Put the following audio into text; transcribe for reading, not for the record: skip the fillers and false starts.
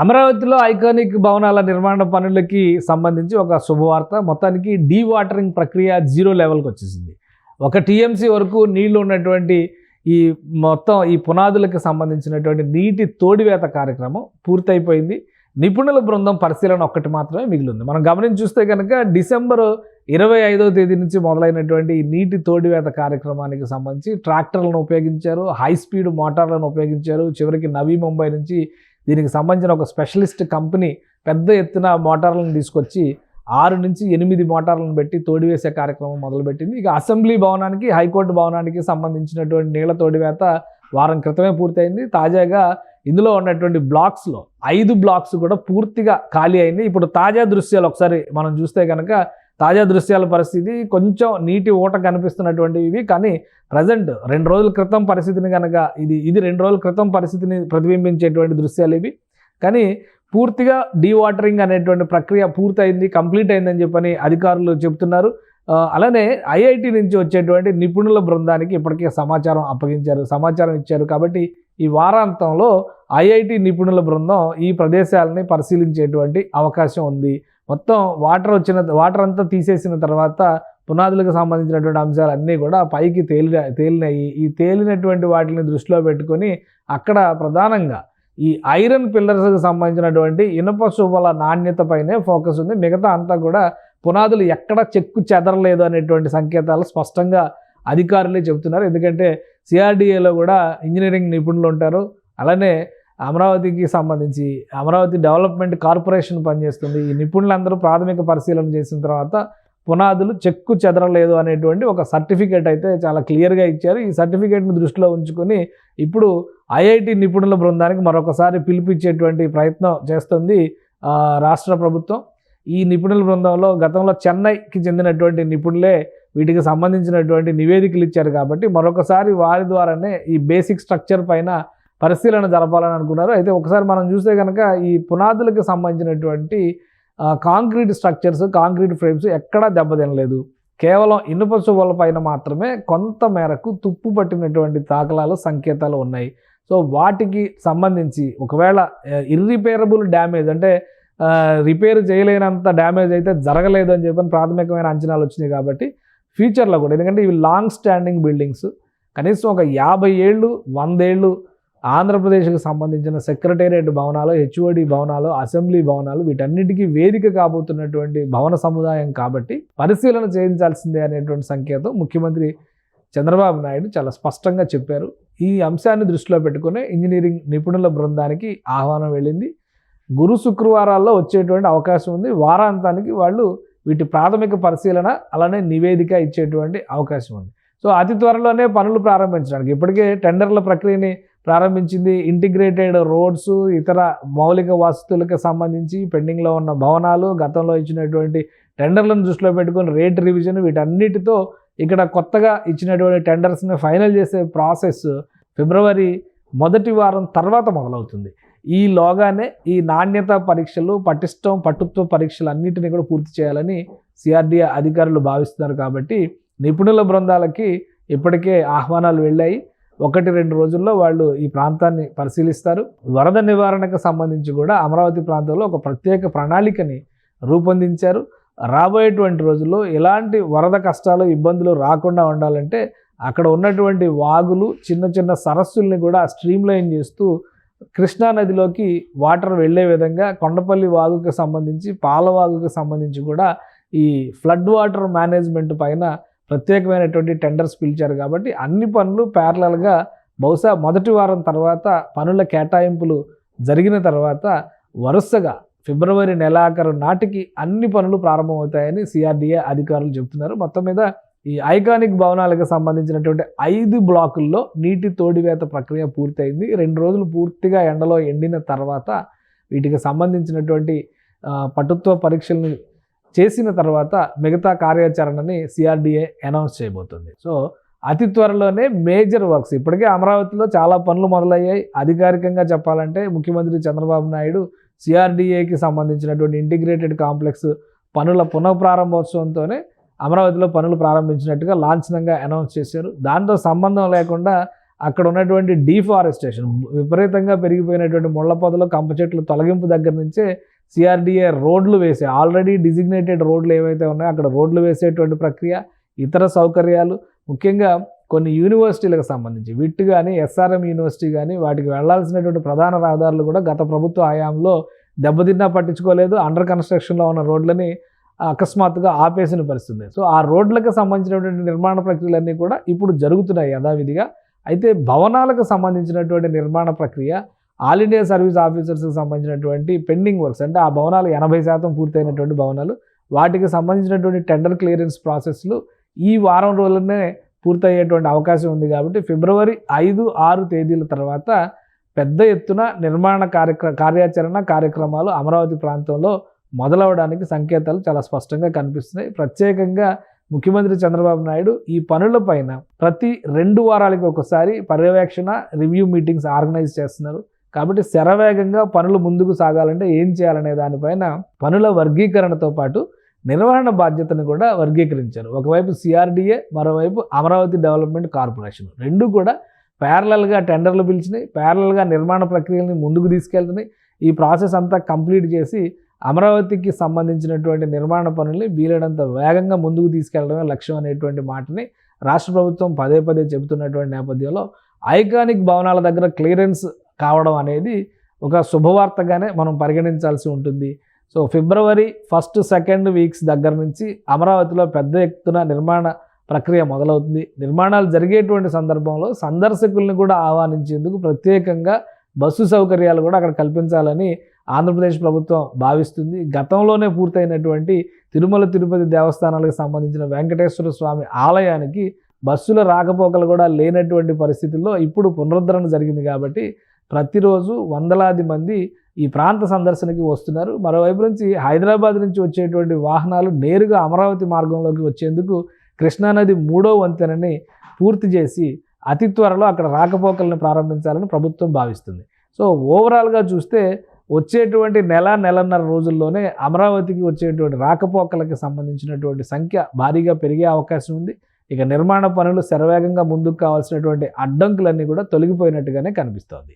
అమరావతిలో ఐకానిక్ భవనాల నిర్మాణ పనులకి సంబంధించి ఒక శుభవార్త. మొత్తానికి డీ వాటరింగ్ ప్రక్రియ 0 లెవెల్‌కి వచ్చేసింది. ఒక టీఎంసీ వరకు నీళ్లు ఉన్నటువంటి ఈ మొత్తం ఈ పునాదులకు సంబంధించినటువంటి నీటి తోడివేత కార్యక్రమం పూర్తయిపోయింది. నిపుణుల బృందం పరిశీలన ఒక్కటి మాత్రమే మిగిలింది. మనం గమనించి చూస్తే కనుక డిసెంబర్ 25వ తేదీ నుంచి మొదలైనటువంటి ఈ నీటి తోడివేత కార్యక్రమానికి సంబంధించి ట్రాక్టర్లను ఉపయోగించారు, హై స్పీడ్ మోటార్లను ఉపయోగించారు. చివరికి నవీ ముంబై నుంచి దీనికి సంబంధించిన ఒక స్పెషలిస్ట్ కంపెనీ పెద్ద ఎత్తున మోటార్లను తీసుకొచ్చి 6 నుంచి 8 మోటార్లను పెట్టి తోడివేసే కార్యక్రమం మొదలుపెట్టింది. ఇక అసెంబ్లీ భవనానికి, హైకోర్టు భవనానికి సంబంధించినటువంటి నీళ్ల తోడివేత వారం క్రితమే పూర్తయింది. తాజాగా ఇందులో ఉన్నటువంటి బ్లాక్స్లో 5 బ్లాక్స్ కూడా పూర్తిగా ఖాళీ అయింది. ఇప్పుడు తాజా దృశ్యాలు ఒకసారి మనం చూస్తే కనుక తాజా దృశ్యాల పరిస్థితి కొంచెం నీటి ఊట కనిపిస్తున్నటువంటివి. కానీ ప్రజెంట్ 2 రోజుల క్రితం పరిస్థితిని కనుక ఇది 2 రోజుల క్రితం పరిస్థితిని ప్రతిబింబించేటువంటి దృశ్యాలు ఇవి. కానీ పూర్తిగా డీవాటరింగ్ అనేటువంటి ప్రక్రియ పూర్తయింది, కంప్లీట్ అయిందని చెప్పని అధికారులు చెబుతున్నారు. అలానే ఐఐటి నుంచి వచ్చేటువంటి నిపుణుల బృందానికి ఇప్పటికే సమాచారం ఇచ్చారు. కాబట్టి ఈ వారాంతంలో ఐఐటి నిపుణుల బృందం ఈ ప్రదేశాలని పరిశీలించేటువంటి అవకాశం ఉంది. మొత్తం వాటర్ అంతా తీసేసిన తర్వాత పునాదులకు సంబంధించినటువంటి అంశాలన్నీ కూడా పైకి తేలినాయి. ఈ తేలినటువంటి వాటిని దృష్టిలో పెట్టుకొని అక్కడ ప్రధానంగా ఈ ఐరన్ పిల్లర్స్కి సంబంధించినటువంటి ఇనుప శుభల నాణ్యత పైనే ఫోకస్ ఉంది. మిగతా అంతా కూడా పునాదులు ఎక్కడ చెక్కు చెదరలేదు అనేటువంటి సంకేతాలు స్పష్టంగా అధికారులే చెబుతున్నారు. ఎందుకంటే సిఆర్డిఏలో కూడా ఇంజనీరింగ్ నిపుణులు ఉంటారు. అలానే అమరావతికి సంబంధించి అమరావతి డెవలప్మెంట్ కార్పొరేషన్ పనిచేస్తుంది. ఈ నిపుణులందరూ ప్రాథమిక పరిశీలన చేసిన తర్వాత పునాదులు చెక్కు చెదరలేదు అనేటువంటి ఒక సర్టిఫికేట్ అయితే చాలా క్లియర్గా ఇచ్చారు. ఈ సర్టిఫికేట్ను దృష్టిలో ఉంచుకొని ఇప్పుడు ఐఐటి నిపుణుల బృందానికి మరొకసారి పిలిపించేటువంటి ప్రయత్నం చేస్తుంది రాష్ట్ర ప్రభుత్వం. ఈ నిపుణుల బృందంలో గతంలో చెన్నైకి చెందినటువంటి నిపుణులే వీటికి సంబంధించినటువంటి నివేదికలు ఇచ్చారు. కాబట్టి మరొకసారి వారి ద్వారానే ఈ బేసిక్ స్ట్రక్చర్ పైన పరిశీలన జరపాలని అనుకున్నారు. అయితే ఒకసారి మనం చూస్తే కనుక ఈ పునాదులకు సంబంధించినటువంటి కాంక్రీట్ స్ట్రక్చర్స్, కాంక్రీట్ ఫ్రేమ్స్ ఎక్కడా దెబ్బతినలేదు. కేవలం ఇనుప శుభల పైన మాత్రమే కొంత మేరకు తుప్పు పట్టినటువంటి దాఖలాలు, సంకేతాలు ఉన్నాయి. సో వాటికి సంబంధించి ఒకవేళ ఇర్రిపేరబుల్ డ్యామేజ్ అంటే రిపేర్ చేయలేనంత డ్యామేజ్ అయితే జరగలేదు అని చెప్పని ప్రాథమికమైన అంచనాలు వచ్చినాయి. కాబట్టి ఫ్యూచర్లో కూడా, ఎందుకంటే ఇవి లాంగ్ స్టాండింగ్ బిల్డింగ్స్, కనీసం ఒక 50 ఏళ్ళు 100 ఏళ్ళు ఆంధ్రప్రదేశ్కి సంబంధించిన సెక్రటేరియట్ భవనాలు, హెచ్ఓడి భవనాలు, అసెంబ్లీ భవనాలు వీటన్నిటికీ వేదిక కాబోతున్నటువంటి భవన సముదాయం కాబట్టి పరిశీలన చేయించాల్సిందే అనేటువంటి సంకేతం ముఖ్యమంత్రి చంద్రబాబు నాయుడు చాలా స్పష్టంగా చెప్పారు. ఈ అంశాన్ని దృష్టిలో పెట్టుకునే ఇంజనీరింగ్ నిపుణుల బృందానికి ఆహ్వానం వెళ్ళింది. గురు శుక్రవారాల్లో వచ్చేటువంటి అవకాశం ఉంది. వారాంతానికి వాళ్ళు వీటి ప్రాథమిక పరిశీలన అలానే నివేదిక ఇచ్చేటువంటి అవకాశం ఉంది. సో అతి త్వరలోనే పనులు ప్రారంభించడానికి ఇప్పటికే టెండర్ల ప్రక్రియని ప్రారంభించింది. ఇంటిగ్రేటెడ్ రోడ్స్, ఇతర మౌలిక వసతులకు సంబంధించి పెండింగ్లో ఉన్న భవనాలు, గతంలో ఇచ్చినటువంటి టెండర్లను దృష్టిలో పెట్టుకుని రేట్ రివిజన్, వీటన్నిటితో ఇక్కడ కొత్తగా ఇచ్చినటువంటి టెండర్స్ని ఫైనల్ చేసే ప్రాసెస్ ఫిబ్రవరి మొదటి వారం తర్వాత మొదలవుతుంది. ఈలోగానే ఈ నాణ్యత పరీక్షలు, పటుత్వ పరీక్షలు అన్నింటినీ కూడా పూర్తి చేయాలని సిఆర్డిఏ అధికారులు భావిస్తున్నారు. కాబట్టి నిపుణుల బృందాలకి ఇప్పటికే ఆహ్వానాలు వెళ్ళాయి. 1-2 రోజుల్లో వాళ్ళు ఈ ప్రాంతాన్ని పరిశీలిస్తారు. వరద నివారణకు సంబంధించి కూడా అమరావతి ప్రాంతంలో ఒక ప్రత్యేక ప్రణాళికని రూపొందించారు. రాబోయేటువంటి రోజుల్లో ఎలాంటి వరద కష్టాలు, ఇబ్బందులు రాకుండా ఉండాలంటే అక్కడ ఉన్నటువంటి వాగులు, చిన్న చిన్న సరస్సుల్ని కూడా స్ట్రీమ్లైన్ చేస్తూ కృష్ణానదిలోకి వాటర్ వెళ్ళే విధంగా కొండపల్లి వాగుకి సంబంధించి, పాలవాగుకి సంబంధించి కూడా ఈ ఫ్లడ్ వాటర్ మేనేజ్మెంట్ పైన ప్రత్యేకమైనటువంటి టెండర్స్ పిలిచారు. కాబట్టి అన్ని పనులు ప్యారలల్గా బహుశా మొదటి వారం తర్వాత పనుల కేటాయింపులు జరిగిన తర్వాత వరుసగా ఫిబ్రవరి నెలాఖరు నాటికి అన్ని పనులు ప్రారంభమవుతాయని సిఆర్డిఏ అధికారులు చెబుతున్నారు. మొత్తం మీద ఈ ఐకానిక్ భవనాలకు సంబంధించినటువంటి 5 బ్లాకుల్లో నీటి తోడివేత ప్రక్రియ పూర్తయింది. 2 రోజులు పూర్తిగా ఎండలో ఎండిన తర్వాత వీటికి సంబంధించినటువంటి పటుత్వ పరీక్షల్ని చేసిన తర్వాత మిగతా కార్యాచరణని సిఆర్డిఏ అనౌన్స్ చేయబోతుంది. సో అతి త్వరలోనే మేజర్ వర్క్స్, ఇప్పటికే అమరావతిలో చాలా పనులు మొదలయ్యాయి. అధికారికంగా చెప్పాలంటే ముఖ్యమంత్రి చంద్రబాబు నాయుడు సిఆర్డిఏకి సంబంధించినటువంటి ఇంటిగ్రేటెడ్ కాంప్లెక్స్ పనుల పునఃప్రారంభోత్సవంతోనే అమరావతిలో పనులు ప్రారంభించినట్టుగా లాంఛనంగా అనౌన్స్ చేశారు. దాంతో సంబంధం లేకుండా అక్కడ ఉన్నటువంటి డీఫారెస్టేషన్, విపరీతంగా పెరిగిపోయినటువంటి ముళ్ళ పొదలు, కంప చెట్లు తొలగింపు దగ్గర నుంచే సిఆర్డీఏ రోడ్లు వేసే, ఆల్రెడీ డిజిగ్నేటెడ్ రోడ్లు ఏవైతే ఉన్నాయో అక్కడ రోడ్లు వేసేటువంటి ప్రక్రియ, ఇతర సౌకర్యాలు, ముఖ్యంగా కొన్ని యూనివర్సిటీలకు సంబంధించి విట్ కానీ ఎస్ఆర్ఎం యూనివర్సిటీ కానీ వాటికి వెళ్లాల్సినటువంటి ప్రధాన రహదారులు కూడా గత ప్రభుత్వ హయాంలో దెబ్బతిన్నా పట్టించుకోలేదు. అండర్ కన్స్ట్రక్షన్లో ఉన్న రోడ్లని అకస్మాత్తుగా ఆపేసిన పరిస్థితి. సో ఆ రోడ్లకు సంబంధించినటువంటి నిర్మాణ ప్రక్రియలన్నీ కూడా ఇప్పుడు జరుగుతున్నాయి యథావిధిగా. అయితే భవనాలకు సంబంధించినటువంటి నిర్మాణ ప్రక్రియ, ఆల్ ఇండియా సర్వీస్ ఆఫీసర్స్కి సంబంధించినటువంటి పెండింగ్ వర్క్స్, అంటే ఆ భవనాలు 80% పూర్తయినటువంటి భవనాలు, వాటికి సంబంధించినటువంటి టెండర్ క్లియరెన్స్ ప్రాసెస్లు ఈ వారం రోజులనే పూర్తయ్యేటువంటి అవకాశం ఉంది. కాబట్టి ఫిబ్రవరి 5, 6 తేదీల తర్వాత పెద్ద ఎత్తున నిర్మాణ కార్యక్రమాలు అమరావతి ప్రాంతంలో మొదలవడానికి సంకేతాలు చాలా స్పష్టంగా కనిపిస్తున్నాయి. ప్రత్యేకంగా ముఖ్యమంత్రి చంద్రబాబు నాయుడు ఈ పనులపైన ప్రతి 2 వారాలకి ఒకసారి పర్యవేక్షణ రివ్యూ మీటింగ్స్ ఆర్గనైజ్ చేస్తున్నారు. కాబట్టి శరవేగంగా పనులు ముందుకు సాగాలంటే ఏం చేయాలనే దానిపైన పనుల వర్గీకరణతో పాటు నిర్వహణ బాధ్యతను కూడా వర్గీకరించారు. ఒకవైపు సిఆర్డీఏ, మరోవైపు అమరావతి డెవలప్మెంట్ కార్పొరేషన్, రెండు కూడా ప్యారలల్గా టెండర్లు పిలిచినాయి, ప్యారలల్గా నిర్మాణ ప్రక్రియలని ముందుకు తీసుకెళ్తున్నాయి. ఈ ప్రాసెస్ అంతా కంప్లీట్ చేసి అమరావతికి సంబంధించినటువంటి నిర్మాణ పనుల్ని వీలైనంత వేగంగా ముందుకు తీసుకెళ్లడమే లక్ష్యం అనేటువంటి మాటని రాష్ట్ర ప్రభుత్వం పదే పదే చెబుతున్నటువంటి నేపథ్యంలో ఐకానిక్ భవనాల దగ్గర క్లియరెన్స్ కావడం అనేది ఒక శుభవార్తగానే మనం పరిగణించాల్సి ఉంటుంది. సో ఫిబ్రవరి 1, 2 వీక్స్ దగ్గర నుంచి అమరావతిలో పెద్ద ఎత్తున నిర్మాణ ప్రక్రియ మొదలవుతుంది. నిర్మాణాలు జరిగేటువంటి సందర్భంలో సందర్శకుల్ని కూడా ఆహ్వానించేందుకు ప్రత్యేకంగా బస్సు సౌకర్యాలు కూడా అక్కడ కల్పించాలని ఆంధ్రప్రదేశ్ ప్రభుత్వం భావిస్తుంది. గతంలోనే పూర్తయినటువంటి తిరుమల తిరుపతి దేవస్థానాలకు సంబంధించిన వెంకటేశ్వర స్వామి ఆలయానికి బస్సుల రాకపోకలు కూడా లేనటువంటి పరిస్థితుల్లో ఇప్పుడు పునరుద్ధరణ జరిగింది. కాబట్టి ప్రతిరోజు వందలాది మంది ఈ ప్రాంత సందర్శనకి వస్తున్నారు. మరోవైపు నుంచి హైదరాబాద్ నుంచి వచ్చేటువంటి వాహనాలు నేరుగా అమరావతి మార్గంలోకి వచ్చేందుకు కృష్ణానది 3వ వంతెనని పూర్తి చేసి అతి త్వరలో అక్కడ రాకపోకలను ప్రారంభించాలని ప్రభుత్వం భావిస్తుంది. సో ఓవరాల్గా చూస్తే వచ్చేటువంటి నెలన్నర రోజుల్లోనే అమరావతికి వచ్చేటువంటి రాకపోకలకి సంబంధించినటువంటి సంఖ్య భారీగా పెరిగే అవకాశం ఉంది. ఇక నిర్మాణ పనులు శరవేగంగా ముందుకు కావాల్సినటువంటి అడ్డంకులన్నీ కూడా తొలగిపోయినట్టుగానే కనిపిస్తోంది.